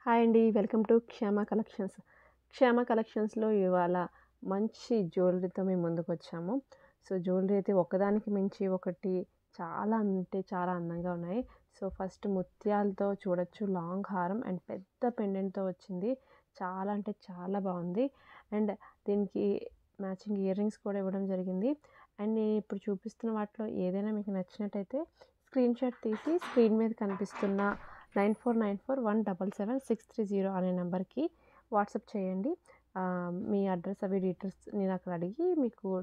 Hi అండి. Welcome to క్షేమ collections. క్షేమ కలెక్షన్స్‌లో ఇవాళ మంచి జ్యువెలరీతో మేము ముందుకొచ్చాము. సో, జ్యువెలరీ అయితే ఒకదానికి మించి ఒకటి చాలా అంటే చాలా అందంగా ఉన్నాయి. సో, ఫస్ట్ ముత్యాలతో చూడొచ్చు లాంగ్ హారం అండ్ పెద్ద పెండెంట్‌తో వచ్చింది. చాలా అంటే చాలా బావుంది. అండ్ దీనికి మ్యాచింగ్ ఇయర్ రింగ్స్ కూడా ఇవ్వడం జరిగింది. అండ్ నేను ఇప్పుడు చూపిస్తున్న వాటిలో ఏదైనా మీకు నచ్చినట్టయితే స్క్రీన్‌షాట్ తీసి స్క్రీన్ మీద కనిపిస్తున్న 9494177630 అనే నెంబర్‌కి వాట్సాప్ చేయండి. మీ అడ్రెస్ అవి డీటెయిల్స్ నేను అక్కడ అడిగి మీకు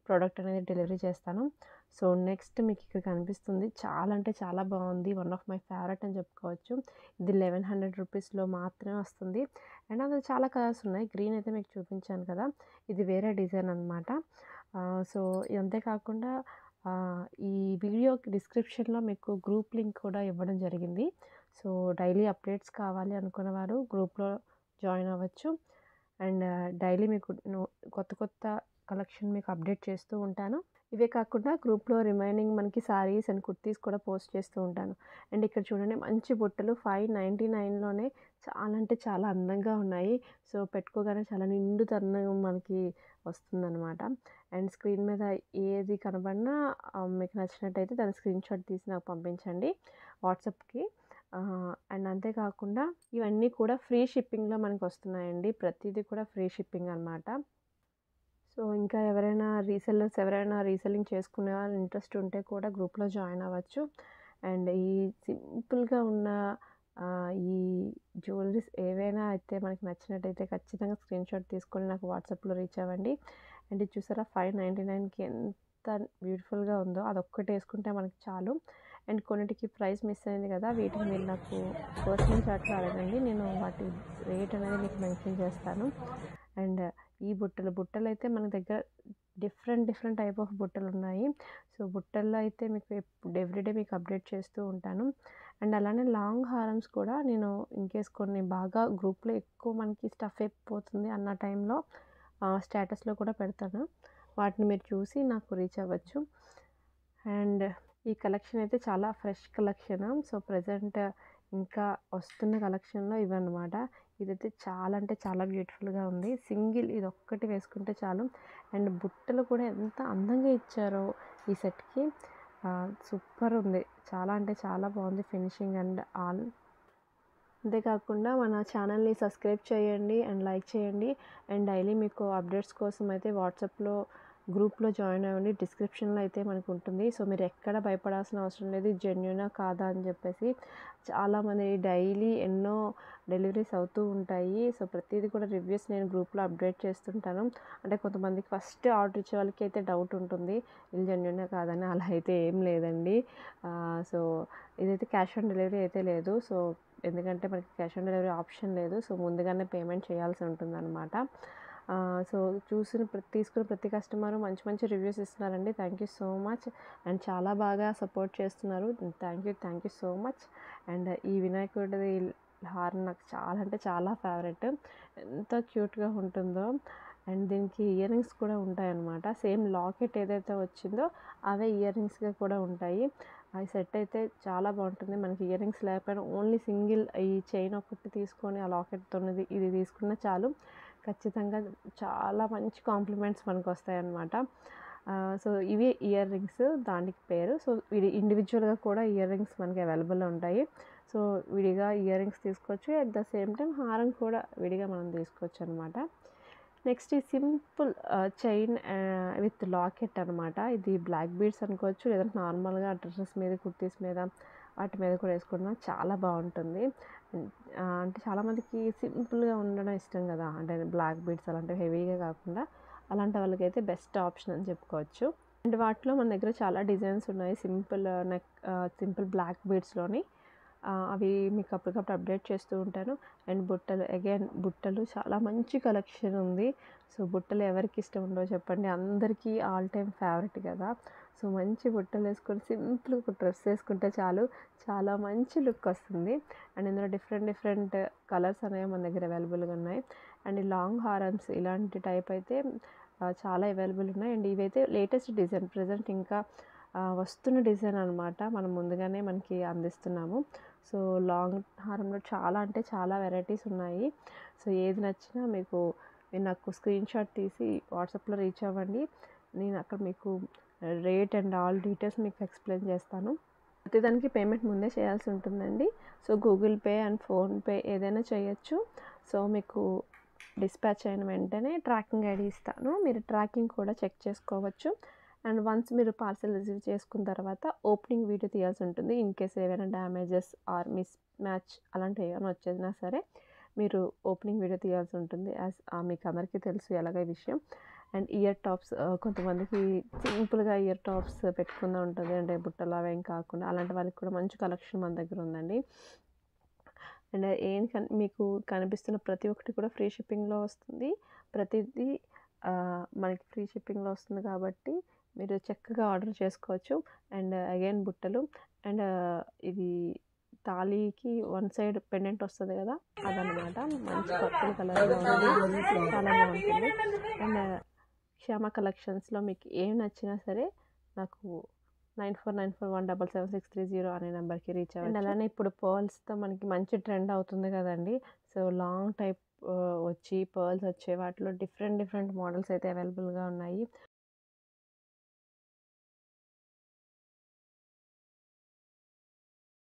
ప్రోడక్ట్ అనేది డెలివరీ చేస్తాను. సో, నెక్స్ట్ మీకు ఇక్కడ కనిపిస్తుంది. చాలా అంటే చాలా బాగుంది. వన్ ఆఫ్ మై ఫేవరెట్ అని చెప్పుకోవచ్చు. ఇది 1100 రూపీస్‌లో మాత్రమే వస్తుంది. అండ్ అందులో చాలా కలర్స్ ఉన్నాయి. గ్రీన్ అయితే మీకు చూపించాను కదా! ఇది వేరే డిజైన్ అనమాట. సో, అంతే కాకుండా ఈ వీడియోకి డిస్క్రిప్షన్‌లో మీకు గ్రూప్ లింక్ కూడా ఇవ్వడం జరిగింది. సో, డైలీ అప్డేట్స్ కావాలి అనుకున్నవారు గ్రూప్‌లో జాయిన్ అవ్వచ్చు. అండ్ డైలీ మీకు కొత్త కొత్త కలెక్షన్ మీకు అప్డేట్ చేస్తూ ఉంటాను. ఇవే కాకుండా గ్రూప్‌లో రిమైనింగ్ మనకి శారీస్ అండ్ కుర్తీస్ కూడా పోస్ట్ చేస్తూ ఉంటాను. అండ్ ఇక్కడ చూడండి మంచి బుట్టలు 599లోనే చాలా అంటే చాలా అందంగా ఉన్నాయి. సో, పెట్టుకోగానే చాలా నిండుతనం మనకి వస్తుందనమాట. అండ్ స్క్రీన్ మీద ఏది కనబడినా మీకు నచ్చినట్టయితే దాని స్క్రీన్‌షాట్ తీసి నాకు పంపించండి వాట్సాప్‌కి. అండ్ అంతే కాకుండా ఇవన్నీ కూడా ఫ్రీ షిప్పింగ్‌లో మనకొస్తున్నాయండి. ప్రతీది కూడా ఫ్రీ షిప్పింగ్ అనమాట. సో, ఇంకా ఎవరైనా రీసెల్లింగ్ చేసుకునే వాళ్ళు ఇంట్రెస్ట్ ఉంటే కూడా గ్రూప్‌లో జాయిన్ అవ్వచ్చు. అండ్ ఈ సింపుల్‌గా ఉన్న ఈ జ్యువెలరీస్ ఏవైనా అయితే మనకి నచ్చినట్టయితే ఖచ్చితంగా స్క్రీన్‌షాట్ తీసుకొని నాకు వాట్సాప్‌లో రీచ్ అవ్వండి. అండ్ ఇది చూసారా 599కి ఎంత బ్యూటిఫుల్‌గా ఉందో అదొక్కటి ఏసుకుంటే మనకి చాలు. అండ్ కొన్నిటికి ప్రైస్ మిస్ అయింది కదా! వీటికి మీరు నాకు పర్సనల్ చాట్‌లో అడగండి. నేను వాటి రేట్ అనేది మీకు మెన్షన్ చేస్తాను. అండ్ ఈ బుట్టలైతే మన దగ్గర డిఫరెంట్ టైప్ ఆఫ్ బుట్టలున్నాయి. సో, బుట్టల్లో అయితే మీకు ఎవ్రీడే మీకు అప్డేట్ చేస్తూ ఉంటాను. అండ్ అలానే లాంగ్ హారమ్స్ కూడా నేను ఇన్‌కేస్ కొన్ని బాగా గ్రూప్‌లో ఎక్కువ మనకి స్టఫ్ అయిపోతుంది అన్న టైంలో స్టేటస్‌లో కూడా పెడతాను. వాటిని మీరు చూసి నాకు రీచ్ అవ్వచ్చు. అండ్ ఈ కలెక్షన్ అయితే చాలా ఫ్రెష్ కలెక్షన్. సో, ప్రెజెంట్ ఇంకా వస్తున్న కలెక్షన్‌లో ఇవన్నమాట. ఇదైతే చాలా అంటే చాలా బ్యూటిఫుల్‌గా ఉంది. సింగిల్ ఇదొక్కటి వేసుకుంటే చాలు. అండ్ బుట్టలు కూడా ఎంత అందంగా ఇచ్చారో ఈ సెట్‌కి. సూపర్ ఉంది. చాలా అంటే చాలా బాగుంది ఫినిషింగ్ అండ్ ఆల్. అంతేకాకుండా మన ఛానల్‌ని సబ్స్క్రైబ్ చేయండి అండ్ లైక్ చేయండి. అండ్ డైలీ మీకు అప్డేట్స్ కోసం అయితే వాట్సాప్‌లో గ్రూప్‌లో జాయిన్ అవ్వండి. డిస్క్రిప్షన్‌లో అయితే మనకుంటుంది. సో, మీరు ఎక్కడ భయపడాల్సిన అవసరం లేదు. జెన్యూనా కాదా అని చెప్పేసి. చాలామంది డైలీ ఎన్నో డెలివరీస్ అవుతూ ఉంటాయి. సో, ప్రతీది కూడా రివ్యూస్ నేను గ్రూప్‌లో అప్డేట్ చేస్తుంటాను. అంటే కొంతమందికి ఫస్ట్ ఆర్డర్ ఇచ్చే వాళ్ళకి అయితే డౌట్ ఉంటుంది. ఇది జెన్యూనా కాదని. అలా అయితే ఏం లేదండి. సో, ఇదైతే క్యాష్ ఆన్ డెలివరీ అయితే లేదు. సో, ఎందుకంటే మనకి క్యాష్ ఆన్ డెలివరీ ఆప్షన్ లేదు. సో, ముందుగానే పేమెంట్ చేయాల్సి ఉంటుందనమాట. సో, తీసుకున్న ప్రతి కస్టమరు మంచి మంచి రివ్యూస్ ఇస్తున్నారండి. Thank you so much. And చాలా బాగా సపోర్ట్ చేస్తున్నారు. Thank you so much. And ఈ వినాయకుడిది హారం నాకు చాలా అంటే చాలా ఫేవరెట్. ఎంత క్యూట్‌గా ఉంటుందో. అండ్ దీనికి ఇయర్ రింగ్స్ కూడా ఉంటాయన్నమాట. సేమ్ లాకెట్ ఏదైతే వచ్చిందో అవే ఇయర్ రింగ్స్‌గా కూడా ఉంటాయి. ఈ సెట్ అయితే చాలా బాగుంటుంది. మనకి ఇయర్ రింగ్స్ లేకపోయినా ఓన్లీ సింగిల్ ఈ చైన్ ఒకటి తీసుకొని ఆ లాకెట్‌తోనిది ఇది తీసుకున్నా చాలు. ఖచ్చితంగా చాలా మంచి కాంప్లిమెంట్స్ మనకొస్తాయన్నమాట. సో, ఇవి ఇయర్ రింగ్స్ దానికి పేరు. సో, ఇండివిడ్యువల్‌గా కూడా ఇయర్ రింగ్స్ మనకి అవైలబుల్‌లో ఉంటాయి. సో, విడిగా ఇయర్ రింగ్స్ తీసుకోవచ్చు. అట్ ద సేమ్ టైమ్ హారం కూడా విడిగా మనం తీసుకోవచ్చనమాట. నెక్స్ట్ ఈ సింపుల్ చైన్ విత్ లాకెట్ అనమాట. ఇది బ్లాక్ బీడ్స్ అనుకోవచ్చు. లేదంటే నార్మల్‌గా డ్రెసెస్ మీద, కుర్తీస్ మీద వాటి మీద కూడా వేసుకున్నా చాలా బాగుంటుంది. అంటే చాలామందికి సింపుల్‌గా ఉండడం ఇష్టం కదా! అంటే బ్లాక్ బీడ్స్ అలాంటివి హెవీగా కాకుండా అలాంటి వాళ్ళకైతే బెస్ట్ ఆప్షన్ అని చెప్పుకోవచ్చు. అండ్ వాటిలో మన దగ్గర చాలా డిజైన్స్ ఉన్నాయి. సింపుల్ బ్లాక్ బీడ్స్‌లోని. అవి మీకు అప్పటికప్పుడు అప్డేట్ చేస్తూ ఉంటాను. అండ్ బుట్టలు చాలా మంచి కలెక్షన్ ఉంది. సో, బుట్టలు ఎవరికి ఇష్టం ఉండవో చెప్పండి. అందరికీ ఆల్ టైమ్ ఫేవరెట్ కదా! సో, మంచి బుట్టలేసుకొని సింపుల్‌గా ఒక డ్రెస్ ఏసుకుంటే చాలు. చాలా మంచి లుక్ వస్తుంది. అండ్ ఇందులో డిఫరెంట్ కలర్స్ అనేవి మన దగ్గర అవైలబుల్‌గా ఉన్నాయి. అండ్ ఈ లాంగ్ హారమ్స్ ఇలాంటి టైప్ అయితే చాలా అవైలబుల్ ఉన్నాయి. అండ్ ఇవైతే లేటెస్ట్ డిజైన్. ప్రెజెంట్ ఇంకా వస్తున్న డిజైన్ అనమాట. మనం ముందుగానే మనకి అందిస్తున్నాము. సో లాంగ్ హారంలో చాలా అంటే చాలా వెరైటీస్ ఉన్నాయి. సో ఏది నచ్చినా మీరు నాకు స్క్రీన్‌షాట్ తీసి వాట్సాప్‌లో రీచ్ అవ్వండి. నేను అక్కడ మీకు రేట్ అండ్ ఆల్ డీటెయిల్స్ మీకు ఎక్స్‌ప్లెయిన్ చేస్తాను. ప్రతిదానికి పేమెంట్ ముందే చేయాల్సి ఉంటుందండి. So Google pay and PhonePe ఏదైనా చేయొచ్చు. సో మీకు డిస్పాచ్ అయిన వెంటనే ట్రాకింగ్ ఐడీ ఇస్తాను. మీరు ట్రాకింగ్ కూడా చెక్ చేసుకోవచ్చు. అండ్ వన్స్ మీరు పార్సెల్ రిసీవ్ చేసుకున్న తర్వాత ఓపెనింగ్ వీడియో తీయాల్సి ఉంటుంది. ఇన్ కేస్ ఏవైనా డ్యామేజెస్ ఆర్ మిస్ మ్యాచ్ అలాంటివి ఏమైనా వచ్చేసినా సరే మీరు ఓపెనింగ్ వీడియో తీయాల్సి ఉంటుంది. మీకు అందరికీ తెలుసు ఎలాగ ఈ విషయం. అండ్ ఇయర్ టాప్స్ కొంతమందికి సింపుల్‌గా ఇయర్ టాప్స్ పెట్టుకుందాం ఉంటుంది. అంటే బుట్టలు అవేం కాకుండా అలాంటి వాళ్ళకి కూడా మంచి కలెక్షన్ మన దగ్గర ఉందండి. అండ్ మీకు కనిపిస్తున్న ప్రతి ఒక్కటి కూడా ఫ్రీ షిప్పింగ్‌లో వస్తుంది. ప్రతిదీ మనకి ఫ్రీ షిప్పింగ్‌లో వస్తుంది కాబట్టి మీరు చక్కగా ఆర్డర్ చేసుకోవచ్చు. అండ్ అగైన్ బుట్టలు అండ్ ఇది తాళికి వన్ సైడ్ పెండెంట్ వస్తది కదా! అదనమాట. మంచి పర్పుల్ కలర్‌లో ఉంది. చాలా బాగుంటుంది. అండ్ శ్యామ కలెక్షన్స్‌లో మీకు ఏం నచ్చినా సరే నాకు 9494177630 అనే నెంబర్‌కి రీచ్ అవ్వచ్చు. అండ్ అలానే ఇప్పుడు పర్ల్స్‌తో మనకి మంచి ట్రెండ్ అవుతుంది కదండీ! సో లాంగ్ టైప్ వచ్చి పర్ల్స్ వచ్చే వాటిలో డిఫరెంట్ మోడల్స్ అయితే అవైలబుల్‌గా ఉన్నాయి.